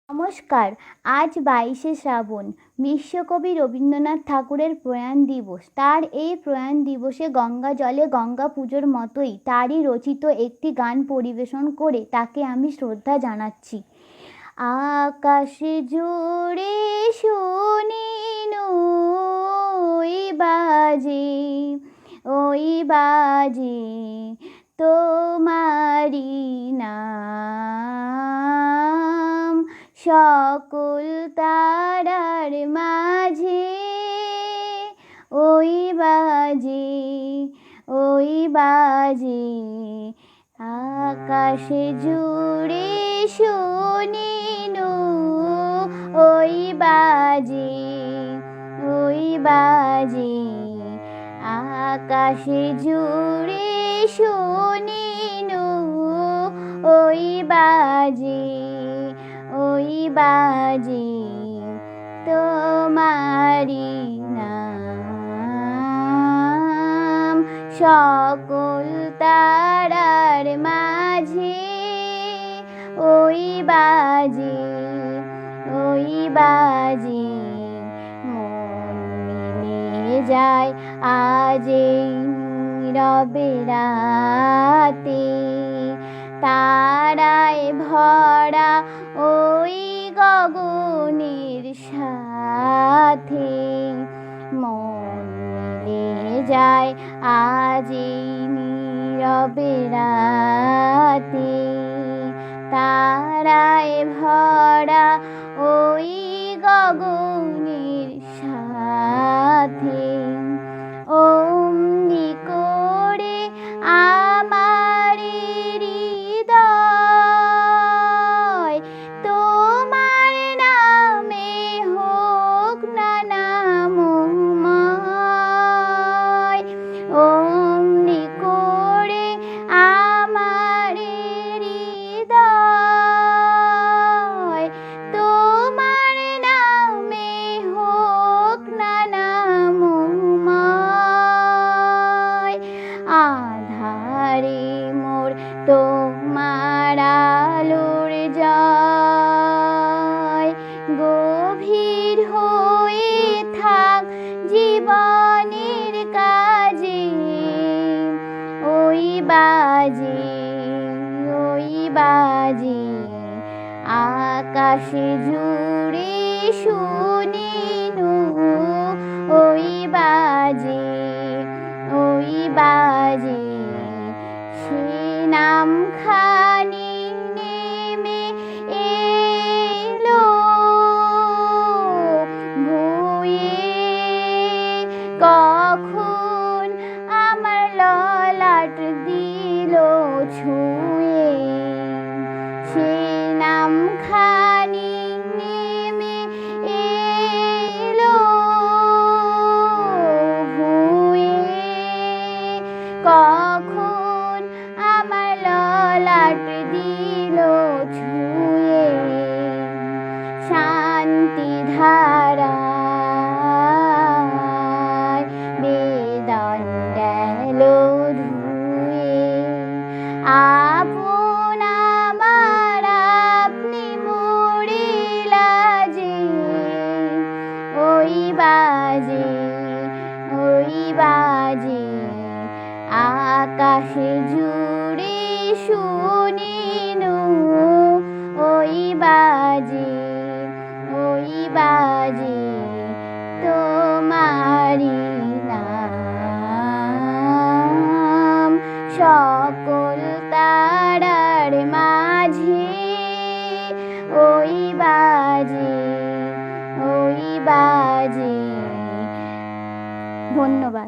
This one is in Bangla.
নমস্কার। আজ 22শে শ্রাবণ, বিশ্বকবি রবীন্দ্রনাথ ঠাকুরের প্রয়াণ দিবস। তার এই প্রয়াণ দিবসে গঙ্গা জলে গঙ্গা পুজোর মতোই তারই রচিত একটি গান পরিবেশন করে তাকে আমি শ্রদ্ধা জানাচ্ছি। আকাশে জুড়ে শুনি ওই বাজে, ওই বাজে তোমারি নাম, সকল তারার মাঝে ওই বাজে, ওই বাজে। আকাশে জুড়ে শুনি ওই বাজে, ওই বাজে। আকাশে জুড়ে শুনি ওই বাজে, ওই বাজে তোমারি নাম, সকল তারার মাঝে ওই বাজে, ওই বাজে। মন মিলে যায় আজ এই নীরবে রাতে, তারায় ভরা ওই গগনের সাথে। মন মিলে যায় আজ এই নীরবে রাতে, তারায় ভরা ওই গগনের সাথে। অমনি করে আমার হৃদয় তোমার নামে হোক না নামময়। অমনি করে আমার হৃদয় তোমার নামে হোক না নামময়। আধারে মোর তোমার আলোর জয়, গভীর হয়ে থাক জীবনের কাজে ওই বাজে, ওই বাজে। আকাশে জুড়ে শুনি ওই বাজে, ওই বাজে। সে নাম খানি নেমে এলো ভুয়ে, কখন আমার ললাট দিল ছুঁয়ে। সে নাম খানি নেমে এলো ভুয়ে, কখন আমার ললাট দিল ছুঁয়ে। শান্তি ধারায় বেদন গেল ধুয়ে, আপন আমার আপনি মোরে লাজে ওই বাজে, ওই বাজে। আকাশে জুড়ে শুনি ওই বাজে, ওই বাজে তোমারি নাম, সকল তারার মাঝে ওই বাজে, ওই বাজে। ধন্যবাদ।